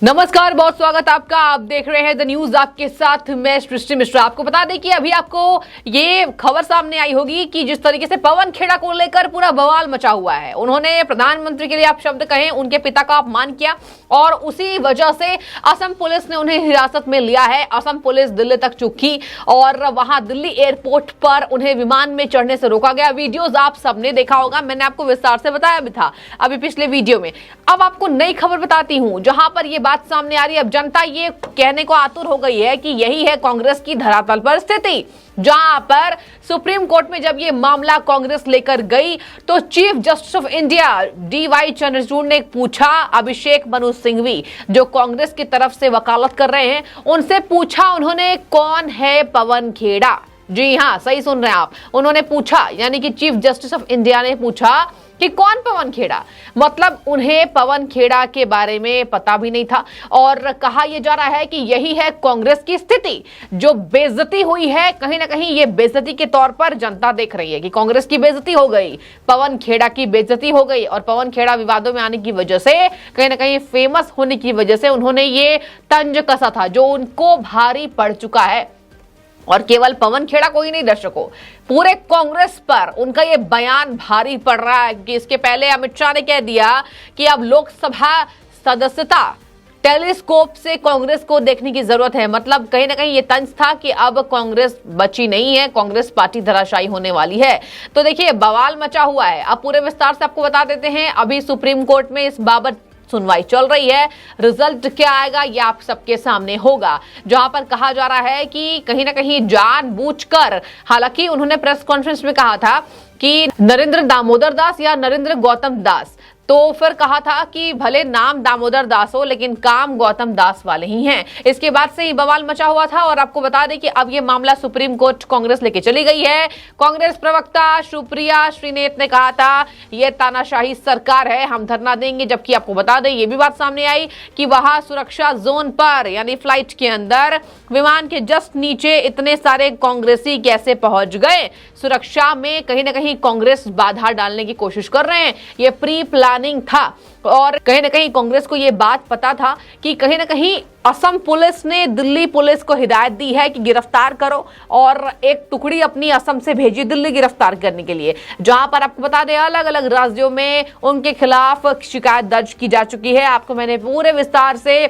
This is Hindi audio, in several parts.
नमस्कार, बहुत स्वागत आपका। आप देख रहे हैं द न्यूज, आपके साथ मैं सृष्टि मिश्रा। आपको बता दें कि अभी आपको ये खबर सामने आई होगी कि जिस तरीके से पवन खेड़ा को लेकर पूरा बवाल मचा हुआ है, उन्होंने प्रधानमंत्री के लिए आप शब्द कहे, उनके पिता का अपमान किया और उसी वजह से असम पुलिस ने उन्हें हिरासत में लिया है। असम पुलिस दिल्ली तक चुकी और वहां दिल्ली एयरपोर्ट पर उन्हें विमान में चढ़ने से रोका गया। वीडियोज आप सबने देखा होगा, मैंने आपको विस्तार से बताया भी था अभी पिछले वीडियो में। अब आपको नई खबर बताती हूं जहां पर यह बात सामने आ रही है। अब जनता ये कहने को आतुर हो गई है कि यही है कांग्रेस की धरातल पर स्थिति, जहां पर सुप्रीम कोर्ट में जब ये मामला कांग्रेस लेकर गई तो chief justice of India DY Chandrachud ने पूछा, अभिषेक मनु सिंघवी जो कांग्रेस की तरफ से वकालत कर रहे हैं, उनसे पूछा उन्होंने, कौन है पवन खेड़ा। जी हां, सही सुन रहे हैं आप, उन्होंने पूछा, यानी कि चीफ जस्टिस ऑफ इंडिया ने पूछा कि कौन पवन खेड़ा। मतलब उन्हें पवन खेड़ा के बारे में पता भी नहीं था और कहा यह जा रहा है कि यही है कांग्रेस की स्थिति। जो बेइज्जती हुई है, कहीं ना कहीं ये बेइज्जती के तौर पर जनता देख रही है कि कांग्रेस की बेइज्जती हो गई, पवन खेड़ा की बेइज्जती हो गई। और पवन खेड़ा विवादों में आने की वजह से, कहीं ना कहीं फेमस होने की वजह से उन्होंने ये तंज कसा था जो उनको भारी पड़ चुका है। और केवल पवन खेड़ा को ही नहीं दर्शकों, पूरे कांग्रेस पर उनका ये बयान भारी पड़ रहा है कि इसके पहले अमित शाह ने कह दिया कि अब लोकसभा सदस्यता टेलीस्कोप से कांग्रेस को देखने की जरूरत है। मतलब कहीं ना कहीं ये तंज था कि अब कांग्रेस बची नहीं है, कांग्रेस पार्टी धराशायी होने वाली है। तो देखिए बवाल मचा हुआ है। अब पूरे विस्तार से आपको बता देते हैं। अभी सुप्रीम कोर्ट में इस बाबत सुनवाई चल रही है, रिजल्ट क्या आएगा ये आप सबके सामने होगा। जहां पर कहा जा रहा है कि कहीं ना कहीं जानबूझकर, हालांकि उन्होंने प्रेस कॉन्फ्रेंस में कहा था कि नरेंद्र दामोदर दास या नरेंद्र गौतम दास, तो फिर कहा था कि भले नाम दामोदर दास हो लेकिन काम गौतम दास वाले ही हैं। इसके बाद से ही बवाल मचा हुआ था और आपको बता दें कि अब ये मामला सुप्रीम कोर्ट कांग्रेस लेके चली गई है। कांग्रेस प्रवक्ता सुप्रिया श्रीनेत ने कहा था ये तानाशाही सरकार है, हम धरना देंगे। जबकि आपको बता दें ये भी बात सामने आई कि वहां सुरक्षा जोन पर, यानी फ्लाइट के अंदर, विमान के जस्ट नीचे इतने सारे कांग्रेसी कैसे पहुंच गए। सुरक्षा में कहीं ना कहीं कांग्रेस बाधा डालने की कोशिश कर रहे हैं, ये प्री प्लानिंग था। और कहीं ना कहीं कांग्रेस को यह बात पता था कि कहीं ना कहीं असम पुलिस ने दिल्ली पुलिस को हिदायत दी है कि गिरफ्तार करो, और एक टुकड़ी अपनी असम से भेजी दिल्ली गिरफ्तार करने के लिए। जहां पर आपको बता दें अलग अलग राज्यों में उनके खिलाफ शिकायत दर्ज की जा चुकी है। आपको मैंने पूरे विस्तार से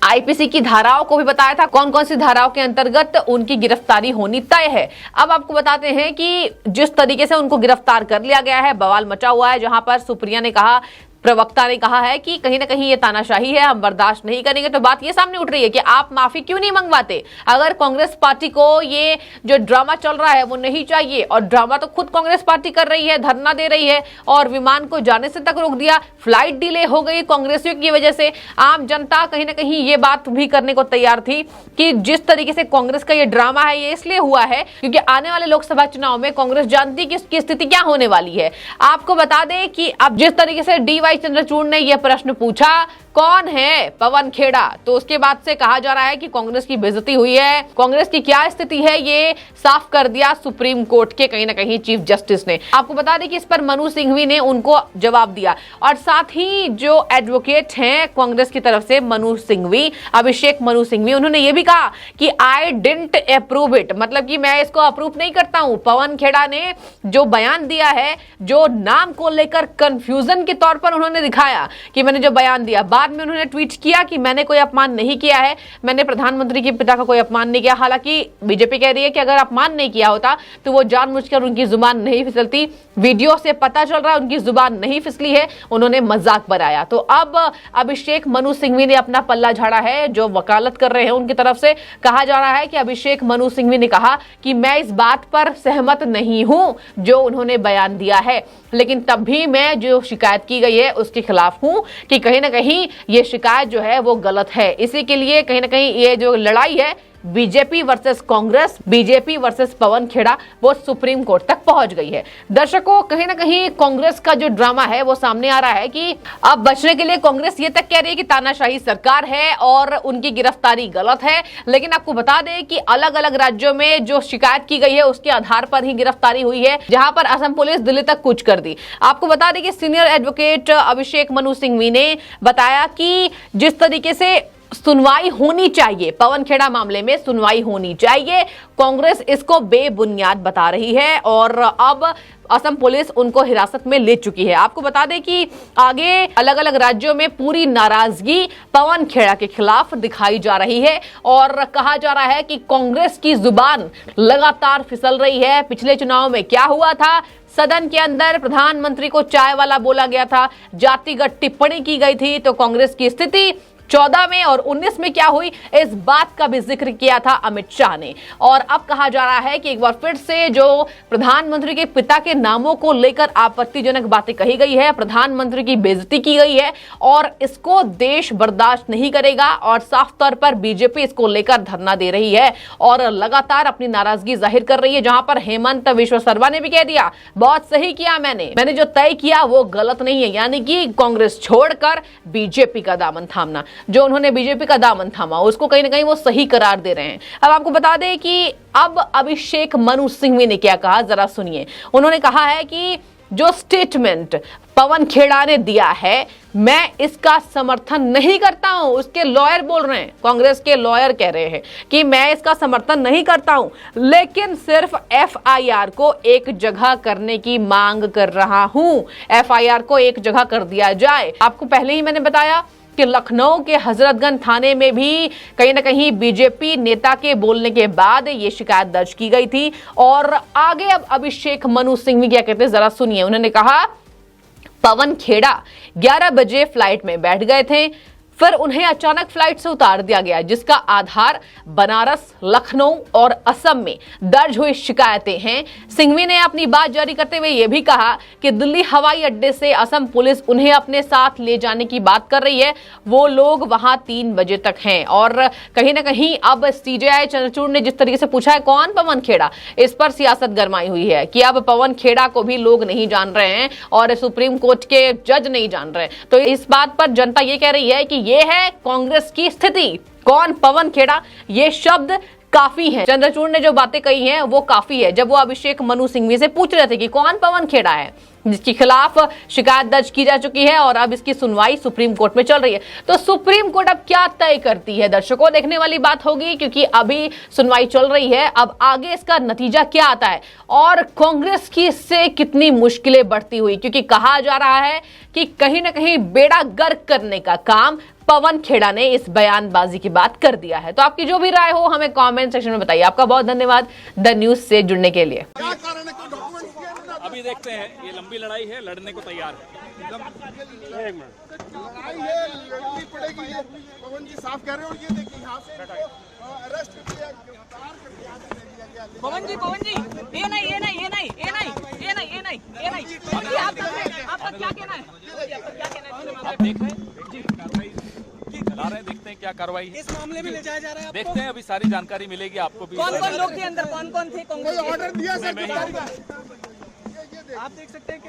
IPC की धाराओं को भी बताया था, कौन कौन सी धाराओं के अंतर्गत उनकी गिरफ्तारी होनी तय है। अब आपको बताते हैं कि जिस तरीके से उनको गिरफ्तार कर लिया गया है, बवाल मचा हुआ है। जहां पर सुप्रिया ने कहा, प्रवक्ता ने कहा है कि कहीं ना कहीं ये तानाशाही है, हम बर्दाश्त नहीं करेंगे। तो बात ये सामने उठ रही है कि आप माफी क्यों नहीं मंगवाते। अगर कांग्रेस पार्टी को ये जो ड्रामा चल रहा है वो नहीं चाहिए, और ड्रामा तो खुद कांग्रेस पार्टी कर रही है, धरना दे रही है और विमान को जाने से तक रोक दिया, फ्लाइट डिले हो गई कांग्रेसियों की वजह से। आम जनता कहीं ना कहीं ये बात भी करने को तैयार थी कि जिस तरीके से कांग्रेस का ये ड्रामा है, ये इसलिए हुआ है क्योंकि आने वाले लोकसभा चुनाव में कांग्रेस जानती कि इसकी स्थिति क्या होने वाली है। आपको बता दें कि अब जिस तरीके से DY चंद्रचूड़ ने यह प्रश्न पूछा, कौन है पवन खेड़ा, तो उसके बाद से कहा जा रहा है कि कांग्रेस की बेइज्जती हुई है। कांग्रेस की क्या स्थिति है ये साफ कर दिया सुप्रीम कोर्ट के कहीं ना कहीं चीफ जस्टिस ने। आपको बता दें कि इस पर मनु सिंघवी ने उनको जवाब दिया, और साथ ही जो एडवोकेट हैं कांग्रेस की तरफ से, मनु सिंघवी, अभिषेक मनु सिंघवी, उन्होंने ये भी कहा कि आई डिडंट अप्रूव इट, मतलब कि मैं इसको अप्रूव नहीं करता हूं। पवन खेड़ा ने जो बयान दिया है, जो नाम को लेकर कंफ्यूजन के तौर पर उन्होंने दिखाया कि मैंने जो बयान दिया, बाद में उन्होंने ट्वीट किया कि मैंने कोई अपमान नहीं किया है, मैंने प्रधानमंत्री के पिता का कोई अपमान नहीं किया। हालांकि बीजेपी कह रही है कि अगर अपमान नहीं किया होता तो वो जानबूझकर उनकी जुबान नहीं फिसलती। वीडियो से पता चल रहा है उनकी जुबान नहीं फिसली है, उन्होंने मजाक बनाया। तो अब अभिषेक मनु सिंघवी ने अपना पल्ला झाड़ा है, जो वकालत कर रहे हैं उनकी तरफ से। कहा जा रहा है कि अभिषेक मनु सिंघवी ने कहा कि मैं इस बात पर सहमत नहीं हूं जो उन्होंने बयान दिया है, लेकिन तब भी मैं जो शिकायत की गई है उसके खिलाफ हूं कि कहीं ना कहीं ये शिकायत जो है वो गलत है। इसी के लिए कहीं ना कहीं ये जो लड़ाई है BJP versus Congress, BJP versus Pawan Khera, वो सुप्रीम कोर्ट तक पहुंच गई है। दर्शकों, कहीं ना कहीं कांग्रेस का जो ड्रामा है वो सामने आ रहा है कि अब बचने के लिए कांग्रेस ये तक कह रही है कि तानाशाही सरकार है और उनकी गिरफ्तारी गलत है। लेकिन आपको बता दें कि अलग अलग राज्यों में जो शिकायत की गई है उसके आधार पर ही गिरफ्तारी हुई है, जहां पर असम पुलिस दिल्ली तक कूच कर दी। आपको बता दें कि सीनियर एडवोकेट अभिषेक मनु सिंघवी ने बताया कि जिस तरीके से सुनवाई होनी चाहिए, पवन खेड़ा मामले में सुनवाई होनी चाहिए, कांग्रेस इसको बेबुनियाद बता रही है और अब असम पुलिस उनको हिरासत में ले चुकी है। आपको बता दें कि आगे अलग अलग राज्यों में पूरी नाराजगी पवन खेड़ा के खिलाफ दिखाई जा रही है और कहा जा रहा है कि कांग्रेस की जुबान लगातार फिसल रही है। पिछले चुनाव में क्या हुआ था, सदन के अंदर प्रधानमंत्री को चाय वाला बोला गया था, जातिगत टिप्पणी की गई थी, तो कांग्रेस की स्थिति 14 में और 19 में क्या हुई, इस बात का भी जिक्र किया था अमित शाह ने। और अब कहा जा रहा है कि एक बार फिर से जो प्रधानमंत्री के पिता के नामों को लेकर आपत्तिजनक बातें कही गई है, प्रधानमंत्री की बेइज्जती की गई है और इसको देश बर्दाश्त नहीं करेगा और साफ तौर पर बीजेपी इसको लेकर धरना दे रही है और लगातार अपनी नाराजगी जाहिर कर रही है। जहां पर हेमंत विश्व शर्मा ने भी कह दिया, बहुत सही किया, मैंने जो तय किया वो गलत नहीं है, यानी कि कांग्रेस छोड़कर बीजेपी का दामन थामना। जो उन्होंने बीजेपी का दामन थामा उसको कहीं ना कहीं वो सही करार दे रहे हैं। अब आपको बता दें कि अब अभिषेक मनु सिंघवी ने क्या कहा, जरा सुनिए। उन्होंने कहा है कि जो स्टेटमेंट पवन खेड़ा ने दिया है मैं इसका समर्थन नहीं करता हूं। उसके लॉयर बोल रहे हैं, कांग्रेस के लॉयर कह रहे हैं कि मैं इसका समर्थन नहीं करता हूं, लेकिन सिर्फ एफआईआर को एक जगह करने की मांग कर रहा हूं। एफआईआर को एक जगह कर दिया जाए। आपको पहले ही मैंने बताया कि लखनऊ के हजरतगंज थाने में भी कहीं ना कहीं बीजेपी नेता के बोलने के बाद ये शिकायत दर्ज की गई थी। और आगे अब अभिषेक मनु सिंघवी क्या कहते हैं, जरा सुनिए। उन्होंने कहा, पवन खेड़ा 11 बजे फ्लाइट में बैठ गए थे, फिर उन्हें अचानक फ्लाइट से उतार दिया गया, जिसका आधार बनारस, लखनऊ और असम में दर्ज हुई शिकायतें हैं। सिंघवी ने अपनी बात जारी करते हुए यह भी कहा कि दिल्ली हवाई अड्डे से असम पुलिस उन्हें अपने साथ ले जाने की बात कर रही है। वो लोग वहां 3 बजे तक हैं और कहीं ना कहीं अब सीजेआई चंद्रचूड़ ने जिस तरीके से पूछा है कौन पवन खेड़ा, इस पर सियासत गरमाई हुई है कि अब पवन खेड़ा को भी लोग नहीं जान रहे हैं और सुप्रीम कोर्ट के जज नहीं जान रहे। तो इस बात पर जनता ये कह रही है कि ये है कांग्रेस की स्थिति। कौन पवन खेड़ा, ये शब्द काफी है। चंद्रचूड़ ने जो बातें कही हैं वो काफी है। जब वो अभिषेक मनु सिंघवी से पूछ रहे थे कि कौन पवन खेड़ा है जिसके खिलाफ शिकायत दर्ज की जा चुकी है और अब इसकी सुनवाई सुप्रीम कोर्ट में चल रही है, तो सुप्रीम कोर्ट अब क्या तय करती है, दर्शकों देखने वाली बात होगी, क्योंकि अभी सुनवाई चल रही है। अब आगे इसका नतीजा क्या आता है और कांग्रेस की इससे कितनी मुश्किलें बढ़ती हुई, क्योंकि कहा जा रहा है कि कहीं ना कहीं बेड़ा गर्क करने का काम पवन खेड़ा ने इस बयानबाजी की बात कर दिया है। तो आपकी जो भी राय हो हमें कमेंट सेक्शन में बताइए। आपका बहुत धन्यवाद द न्यूज से जुड़ने के लिए। अभी देखते हैं, ये लंबी लड़ाई है, लड़ने को तैयार है। एक मिनट, लड़ाई है, लड़नी पड़ेगी। ये पवन जी साफ कह रहे हो, ये देखिए यहाँ से अरेस्ट कर दिया, गिरफ्तार कर दिया, पवन जी ये नहीं आपका क्या कहना है? आप देख रहे हैं कार्रवाई चला रहे हैं, देखते हैं क्या कार्रवाई है। इस मामले में ले जाया जा रहा है। देखते हैं, अभी सारी जानकारी मिलेगी आपको भी। कौन कौन लोग थे अंदर, कौन कौन थे? कोई ऑर्डर दिया सर? आप देख सकते हैं कि